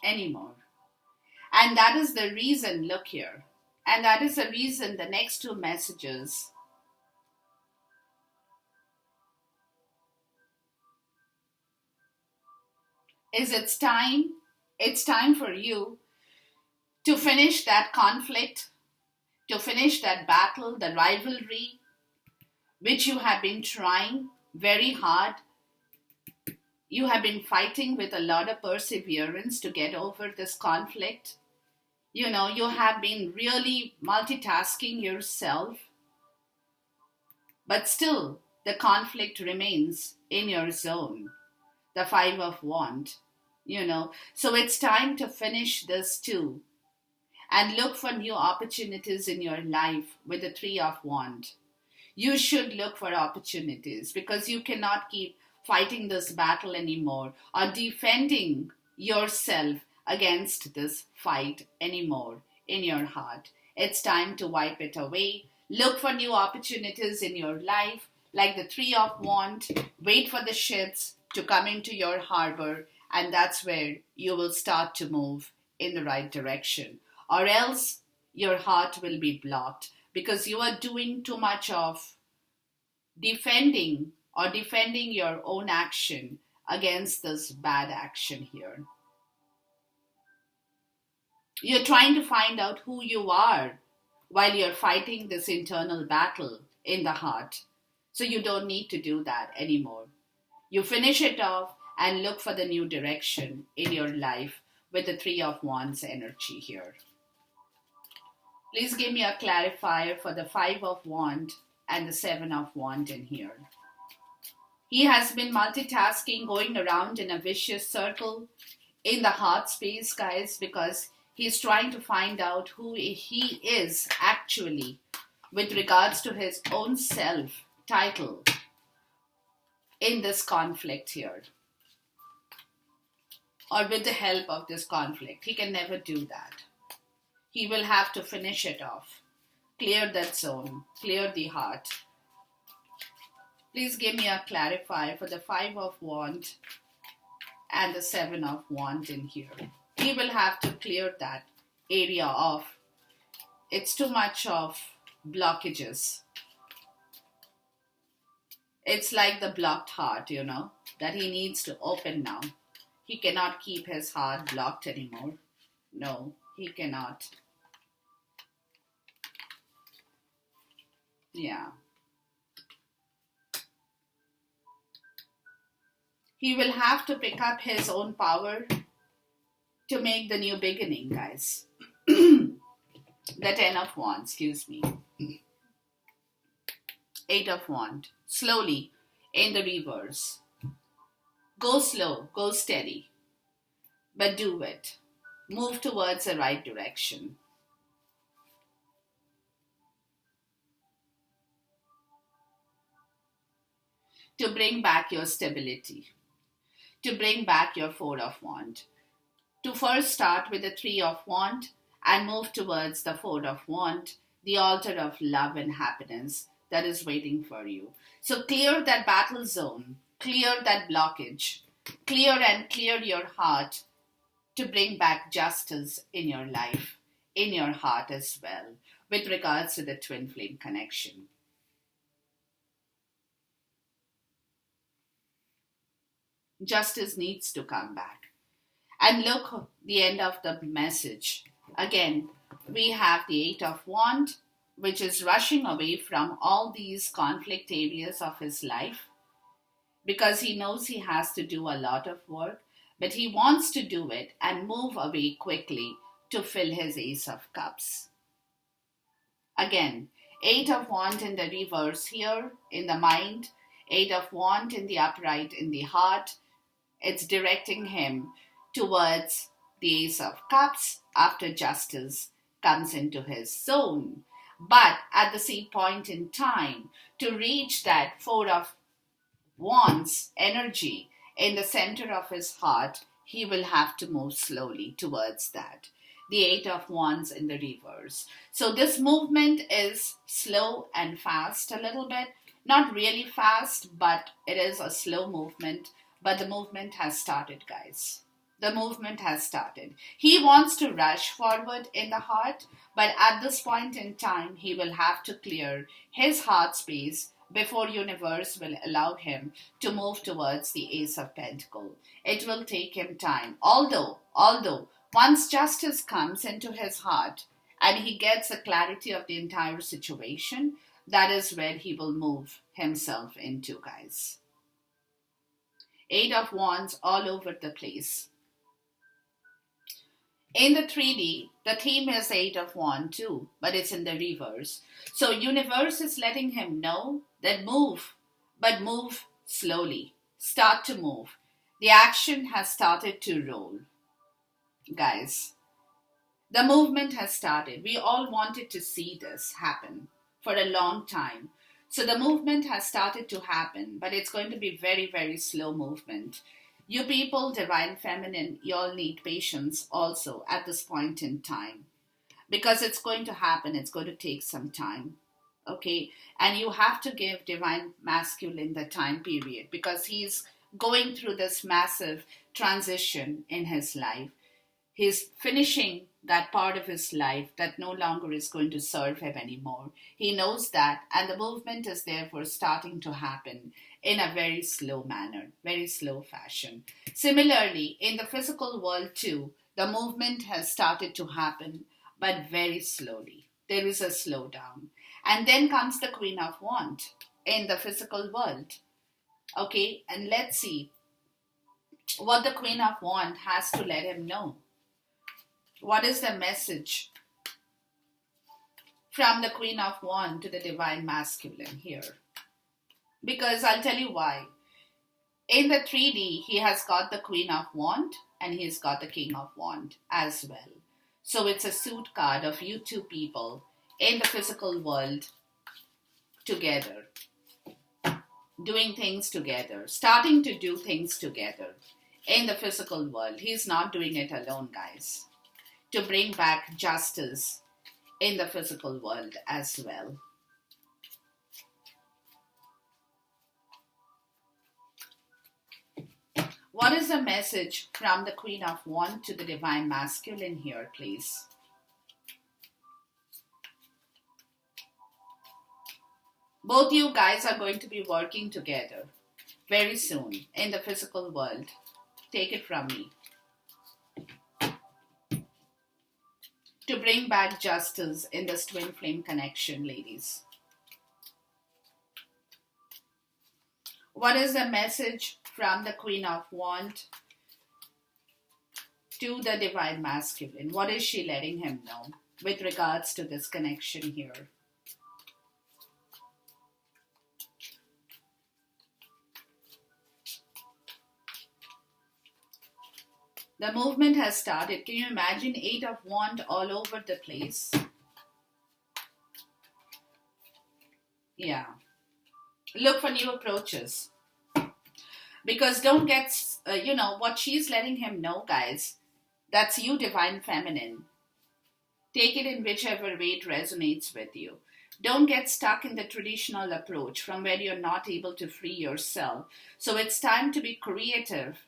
And that is the reason, look here, and that is the reason the next two messages is it's time for you to finish that conflict, to finish that battle, the rivalry, which you have been trying very hard. You have been fighting with a lot of perseverance to get over this conflict. You know, you have been really multitasking yourself, but still the conflict remains in your zone. The Five of Wands, you know. So it's time to finish this too and look for new opportunities in your life with the Three of Wands. You should look for opportunities because you cannot keep fighting this battle anymore or defending yourself against this fight anymore in your heart. It's time to wipe it away. Look for new opportunities in your life, like the Three of Wands. Wait for the ships to come into your harbor, and that's where you will start to move in the right direction. Or else your heart will be blocked because you are doing too much of defending your own action against this bad action here. You're trying to find out who you are while you're fighting this internal battle in the heart. So you don't need to do that anymore. You finish it off and look for the new direction in your life with the Three of Wands energy here. Please give me a clarifier for the Five of Wands and the Seven of Wands in here. He has been multitasking, going around in a vicious circle in the heart space, guys, because he's trying to find out who he is actually with regards to his own self title in this conflict here. Or with the help of this conflict. He can never do that. He will have to finish it off. Clear that zone. Clear the heart. Please give me a clarifier for the Five of Wands and the Seven of Wands in here. He will have to clear that area off. It's too much of blockages. It's like the blocked heart, you know, that he needs to open now. He cannot keep his heart blocked anymore. No, he cannot. Yeah. He will have to pick up his own power to make the new beginning, guys. The Ten of Wands, excuse me. Eight of Wands. Slowly, in the reverse. Go slow, go steady. But do it. Move towards the right direction. To bring back your stability. To bring back your Four of Wands. To first start with the Three of Wands and move towards the Four of Wands, the altar of love and happiness that is waiting for you. So clear that battle zone, clear that blockage, clear your heart to bring back justice in your life, in your heart as well, with regards to the twin flame connection. Justice needs to come back. And look, the end of the message. Again, we have the Eight of Wands, which is rushing away from all these conflict areas of his life because he knows he has to do a lot of work, but he wants to do it and move away quickly to fill his Ace of Cups. Again, Eight of Wands in the reverse here in the mind, Eight of Wands in the upright in the heart. It's directing him towards the Ace of Cups after justice comes into his zone. But at the same point in time, to reach that Four of Wands energy in the center of his heart, he will have to move slowly towards that. The Eight of Wands in the reverse. So this movement is slow and fast a little bit. Not really fast, but it is a slow movement. But the movement has started, guys. The movement has started. He wants to rush forward in the heart, but at this point in time, he will have to clear his heart space before universe will allow him to move towards the Ace of Pentacles. It will take him time. Although Once justice comes into his heart and he gets a clarity of the entire situation, that is where he will move himself into, guys. Eight of Wands all over the place. In the 3D, the theme is Eight of Wands too, but it's in the reverse. So universe is letting him know that move, but move slowly. Start to move. The action has started to roll. Guys, the movement has started. We all wanted to see this happen for a long time. So the movement has started to happen, but it's going to be very, very slow movement. You people, Divine Feminine, you all need patience also at this point in time. Because it's going to happen, it's going to take some time. Okay? And you have to give Divine Masculine the time period because he's going through this massive transition in his life. He's finishing that part of his life that no longer is going to serve him anymore. He knows that, and the movement is therefore starting to happen in a very slow manner, very slow fashion. Similarly, in the physical world too, the movement has started to happen, but very slowly. There is a slowdown. And then comes the Queen of Wands in the physical world. Okay, and let's see what the Queen of Wands has to let him know. What is the message from the Queen of Wands to the Divine Masculine here? Because I'll tell you why. In the 3D, he has got the Queen of Wands and he's got the King of Wands as well. So it's a suit card of you two people in the physical world together. Doing things together. Starting to do things together in the physical world. He's not doing it alone, guys. To bring back justice in the physical world as well. What is the message from the Queen of Wands to the Divine Masculine here, please? Both you guys are going to be working together very soon in the physical world. Take it from me. To bring back justice in this twin flame connection, ladies. What is the message from the Queen of Wands to the Divine Masculine? What is she letting him know with regards to this connection here? The movement has started. Can you imagine 8 of Wands all over the place? Yeah. Look for new approaches. Because don't get, what she's letting him know, guys. That's you, Divine Feminine. Take it in whichever way it resonates with you. Don't get stuck in the traditional approach from where you're not able to free yourself. So it's time to be creative,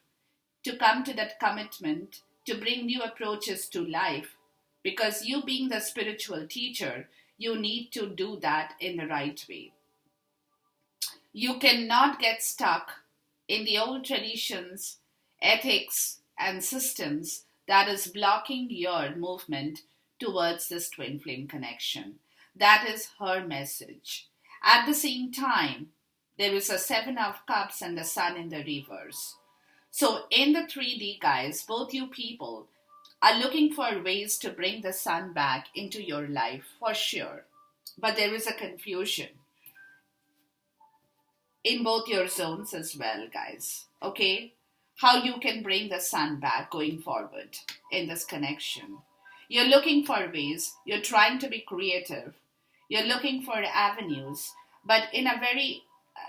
to come to that commitment, to bring new approaches to life. Because you being the spiritual teacher, you need to do that in the right way. You cannot get stuck in the old traditions, ethics, and systems that is blocking your movement towards this twin flame connection. That is her message. At the same time, there is a 7 of Cups and the Sun in the reverse. So in the 3D, guys, both you people are looking for ways to bring the sun back into your life, for sure. But there is a confusion in both your zones as well, guys. Okay? How you can bring the sun back going forward in this connection. You're looking for ways. You're trying to be creative. You're looking for avenues. But in a very,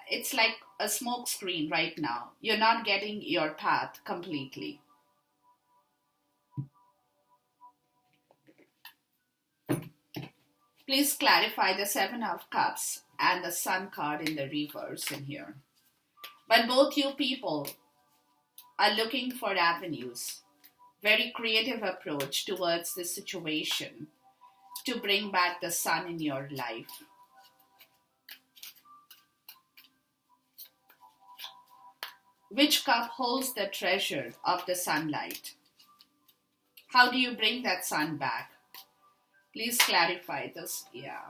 it's like a smoke screen right now. You're not getting your path completely. Please clarify the 7 of Cups and the Sun card in the reverse in here. But both you people are looking for avenues. Very creative approach towards this situation to bring back the sun in your life. Which cup holds the treasure of the sunlight? How do you bring that sun back? Please clarify this. Yeah.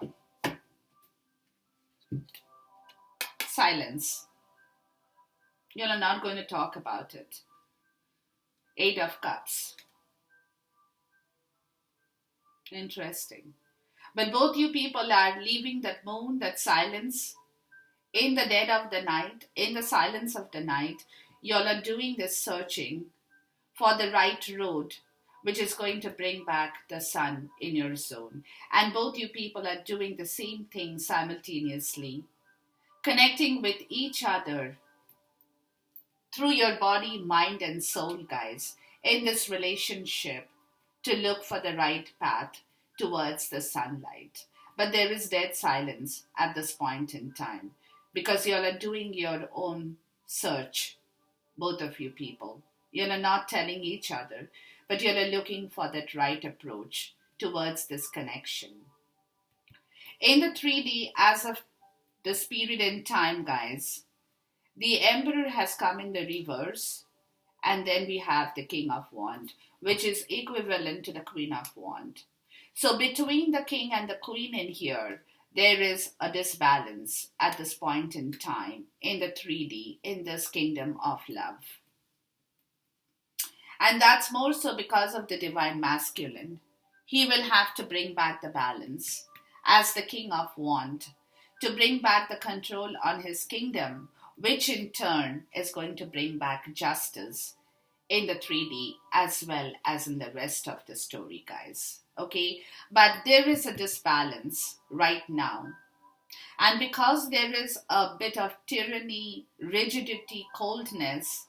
Silence. You're not going to talk about it. Eight of Cups. Interesting. But both you people are leaving that moon, that silence, in the dead of the night, in the silence of the night. Y'all are doing this searching for the right road, which is going to bring back the sun in your zone. And both you people are doing the same thing simultaneously, connecting with each other through your body, mind, and soul, guys, in this relationship to look for the right path towards the sunlight. But there is dead silence at this point in time because you all are doing your own search, both of you people. You're not telling each other, but you're looking for that right approach towards this connection. In the 3D, as of the spirit in time, guys, the Emperor has come in the reverse, and then we have the King of Wands, which is equivalent to the Queen of Wands. So between the King and the Queen in here, there is a disbalance at this point in time in the 3D, in this kingdom of love. And that's more so because of the divine masculine. He will have to bring back the balance as the King of Wands to bring back the control on his kingdom, which in turn is going to bring back justice in the 3D as well as in the rest of the story, guys. Okay, but there is a disbalance right now. And because there is a bit of tyranny, rigidity, coldness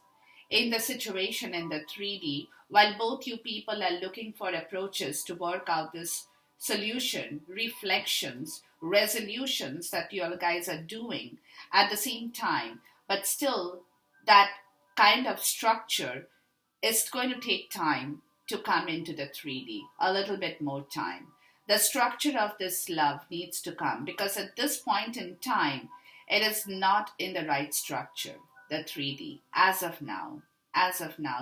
in the situation in the 3D, while both you people are looking for approaches to work out this solution, reflections, resolutions that you all guys are doing at the same time, but still that kind of structure is going to take time to come into the 3D, a little bit more time. The structure of this love needs to come because at this point in time, it is not in the right structure, the 3D, as of now,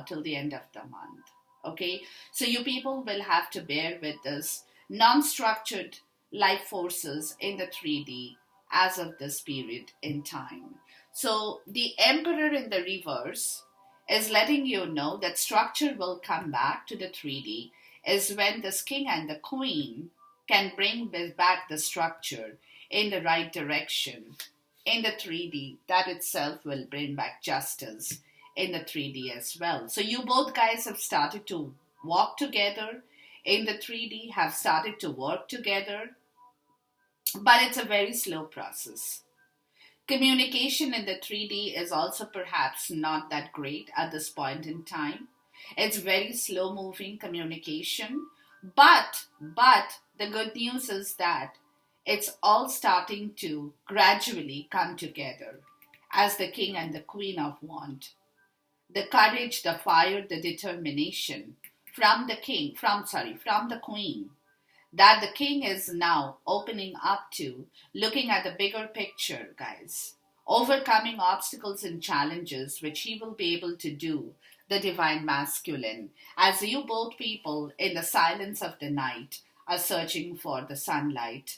till the end of the month. Okay, so you people will have to bear with this non-structured life forces in the 3D as of this period in time. So the Emperor in the reverse is letting you know that structure will come back to the 3D is when this King and the Queen can bring back the structure in the right direction in the 3D. That itself will bring back justice in the 3D as well. So you both guys have started to walk together in the 3D, have started to work together, but it's a very slow process. Communication in the 3D is also perhaps not that great at this point in time. It's very slow moving communication, but the good news is that it's all starting to gradually come together as the King and the Queen of Wands. The courage, the fire, the determination from the Queen, that the King is now opening up to, looking at the bigger picture, guys, overcoming obstacles and challenges, which he will be able to do, the divine masculine, as you both people in the silence of the night are searching for the sunlight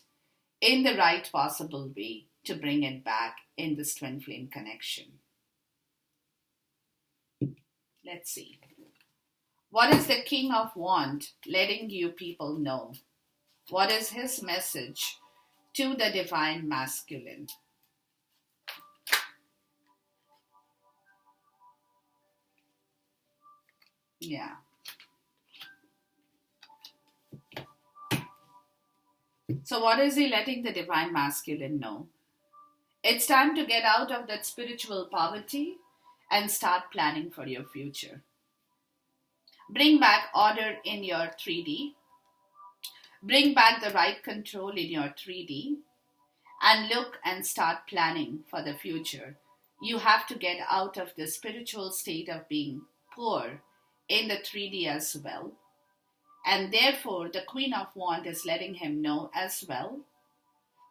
in the right possible way to bring it back in this twin flame connection. Let's see. What is the King of Wands letting you people know? What is his message to the divine masculine? Yeah. So what is he letting the divine masculine know? It's time to get out of that spiritual poverty and start planning for your future. Bring back order in your 3D. Bring back the right control in your 3D and look and start planning for the future. You have to get out of the spiritual state of being poor in the 3D as well. And therefore, the Queen of Wands is letting him know as well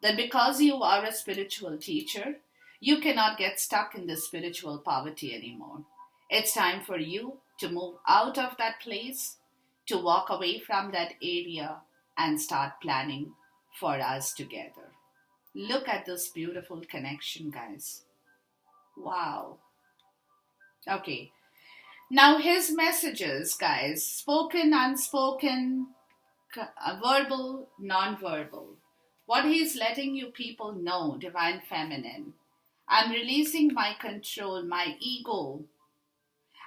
that because you are a spiritual teacher, you cannot get stuck in the spiritual poverty anymore. It's time for you to move out of that place to walk away from that area and start planning for us together. Look at this beautiful connection, guys. Wow. Okay. Now, his messages, guys, spoken, unspoken, verbal, non-verbal. What he's letting you people know, Divine Feminine. I'm releasing my control, my ego.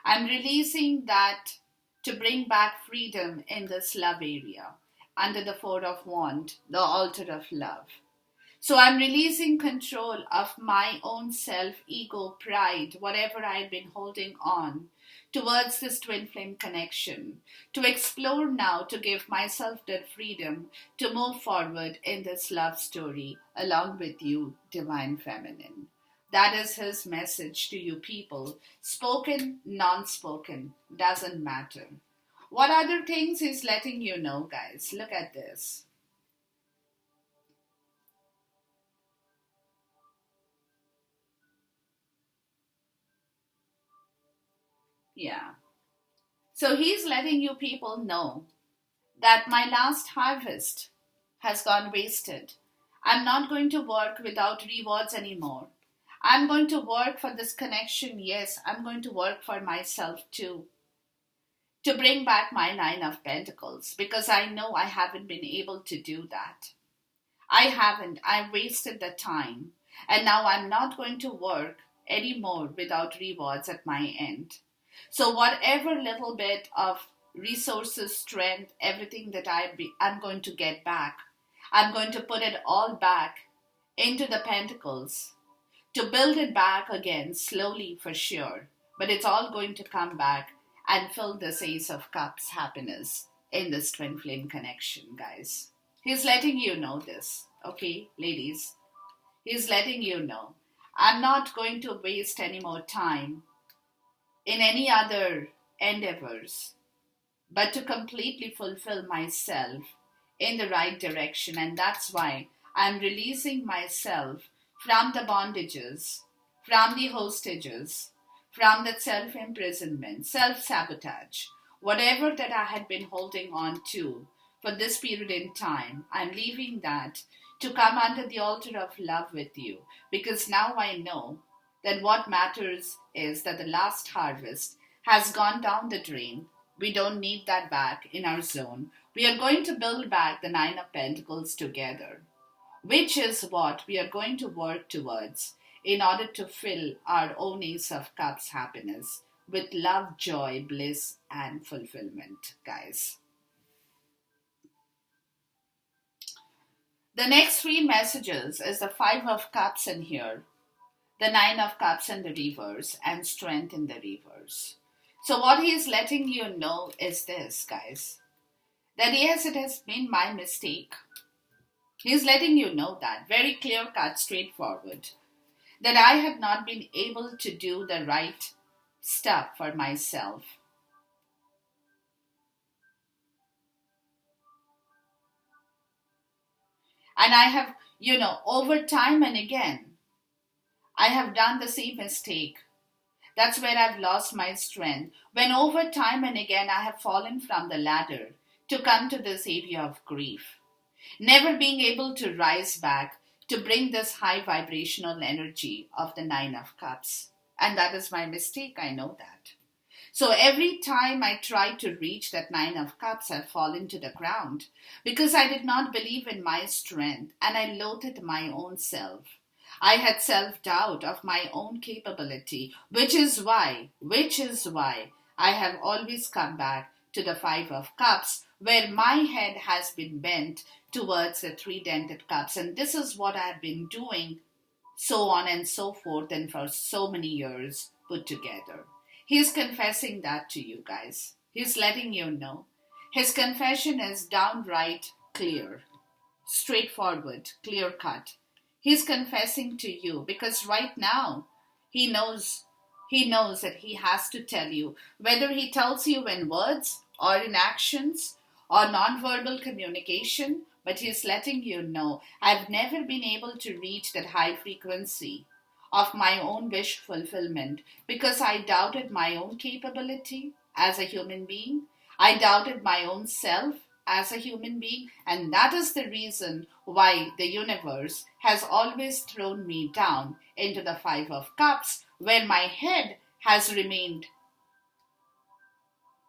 I'm releasing that to bring back freedom in this love area under the Four of Wands, the altar of love. So I'm releasing control of my own self, ego, pride, whatever I've been holding on towards this twin flame connection, to explore now, to give myself that freedom to move forward in this love story along with you, Divine Feminine. That is his message to you people. Spoken, non-spoken, doesn't matter. What other things he's letting you know, guys? Look at this. Yeah. So he's letting you people know that my last harvest has gone wasted. I'm not going to work without rewards anymore. I'm going to work for this connection. Yes, I'm going to work for myself too. To bring back my Nine of Pentacles, because I know I haven't been able to do that. I haven't. I wasted the time. And now I'm not going to work anymore without rewards at my end. So whatever little bit of resources, strength, everything that I'm going to get back, I'm going to put it all back into the Pentacles to build it back again, slowly for sure. But it's all going to come back and fill this Ace of Cups happiness in this twin flame connection, guys. He's letting you know this, okay, ladies? He's letting you know. I'm not going to waste any more time in any other endeavors, but to completely fulfill myself in the right direction. And that's why I'm releasing myself from the bondages, from the hostages, from that self-imprisonment, self-sabotage, whatever that I had been holding on to for this period in time. I'm leaving that to come under the altar of love with you, because now I know that what matters is that the last harvest has gone down the drain. We don't need that back in our zone. We are going to build back the Nine of Pentacles together, which is what we are going to work towards in order to fill our own Ace of Cups happiness with love, joy, bliss, and fulfillment, guys. The next three messages is the Five of Cups in here, the Nine of Cups in the reverse, and Strength in the reverse. So what he is letting you know is this, guys, that yes, it has been my mistake. He's letting you know that, very clear cut, straightforward, that I have not been able to do the right stuff for myself. And I have, over time and again, I have done the same mistake. That's where I've lost my strength. When over time and again I have fallen from the ladder to come to this area of grief. Never being able to rise back to bring this high vibrational energy of the Nine of Cups. And that is my mistake, I know that. So every time I tried to reach that Nine of Cups, I fall into the ground because I did not believe in my strength and I loathed my own self. I had self-doubt of my own capability, which is why I have always come back to the Five of Cups, where my head has been bent towards the three dented cups. And this is what I have been doing, so on and so forth, and for so many years put together. He's confessing that to you guys. He's letting you know. His confession is downright clear, straightforward, clear cut. He's confessing to you because right now he knows that he has to tell you, whether he tells you in words or in actions or nonverbal communication, but he's letting you know, I've never been able to reach that high frequency of my own wish fulfillment because I doubted my own capability as a human being. I doubted my own self as a human being, and that is the reason why the universe has always thrown me down into the Five of Cups, where my head has remained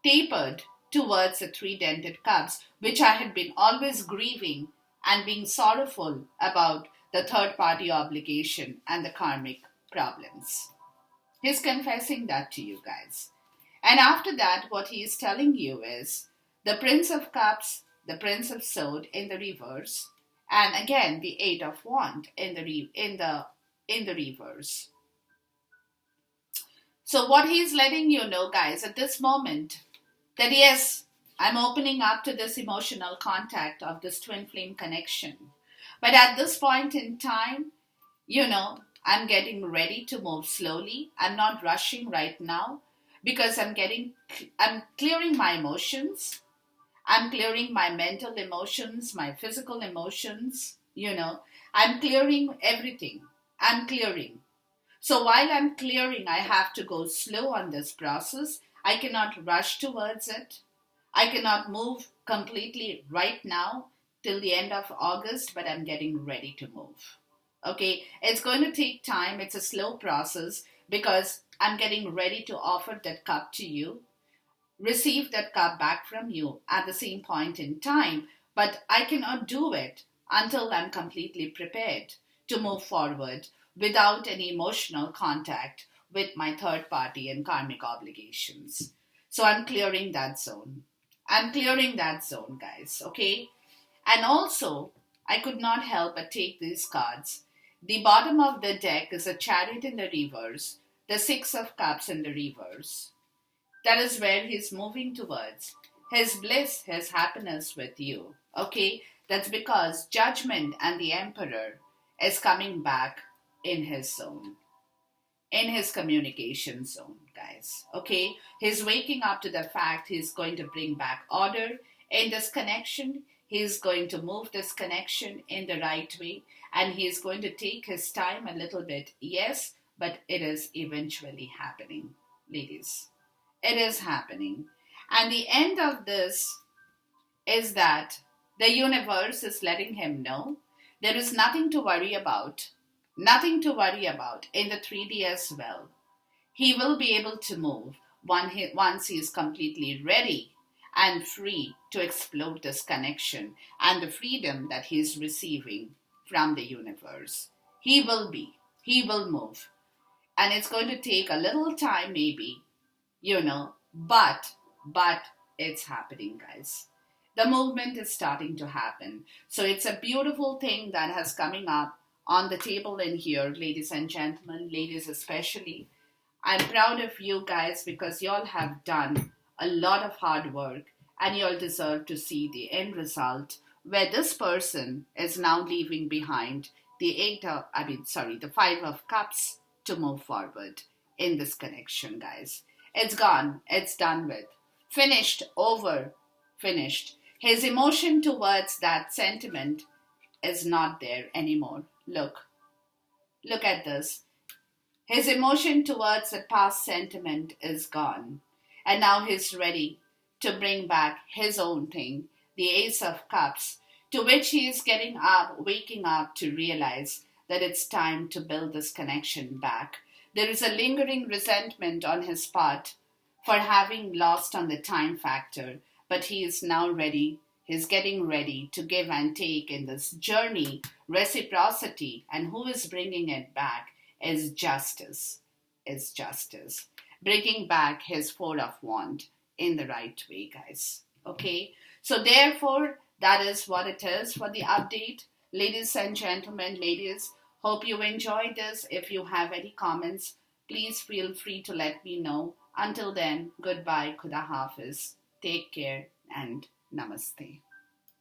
tapered towards the three-dented cups, which I had been always grieving and being sorrowful about the third-party obligation and the karmic problems. He's confessing that to you guys. And after that, what he is telling you is the Prince of Cups, the Prince of Swords in the reverse, and again the Eight of Wands in the reverse. So what he's letting you know, guys, at this moment, that yes, I'm opening up to this emotional contact of this twin flame connection. But at this point in time, I'm getting ready to move slowly. I'm not rushing right now because I'm clearing my emotions. I'm clearing my mental emotions, my physical emotions, I'm clearing everything. I'm clearing. So while I'm clearing, I have to go slow on this process. I cannot rush towards it. I cannot move completely right now till the end of August, but I'm getting ready to move. Okay, it's going to take time. It's a slow process because I'm getting ready to offer that cup to you, receive that cup back from you at the same point in time, but I cannot do it until I'm completely prepared to move forward without any emotional contact with my third party and karmic obligations. So I'm clearing that zone. I'm clearing that zone, guys, okay? And also, I could not help but take these cards. The bottom of the deck is a Chariot in the reverse, the Six of Cups in the reverse. That is where he's moving towards. His bliss, his happiness with you, okay? That's because Judgment and the Emperor is coming back in his zone, in his communication zone, guys, okay? He's waking up to the fact he's going to bring back order in this connection. He's going to move this connection in the right way, and he's going to take his time a little bit, yes, but it is eventually happening, ladies. It is happening. And the end of this is that the universe is letting him know there is nothing to worry about. Nothing to worry about in the 3D as well. He will be able to move once he is completely ready and free to explore this connection and the freedom that he is receiving from the universe. He will move. And it's going to take a little time maybe, but it's happening, guys. The movement is starting to happen. So it's a beautiful thing that has coming up on the table in here, ladies and gentlemen, ladies especially. I'm proud of you guys because y'all have done a lot of hard work and y'all deserve to see the end result where this person is now leaving behind the Five of Cups to move forward in this connection, guys. It's gone. It's done with. Finished. Over. Finished. His emotion towards that sentiment is not there anymore. Look at this. His emotion towards the past sentiment is gone. And now he's ready to bring back his own thing, the Ace of Cups, to which he is waking up to realize that it's time to build this connection back. There is a lingering resentment on his part for having lost on the time factor, but he is now ready. He's getting ready to give and take in this journey, reciprocity, and who is bringing it back is justice. Bringing back his Four of Wands in the right way, guys. Okay? So therefore, that is what it is for the update. Ladies and gentlemen, ladies, hope you enjoyed this. If you have any comments, please feel free to let me know. Until then, goodbye, Khuda Hafiz. Take care and namaste.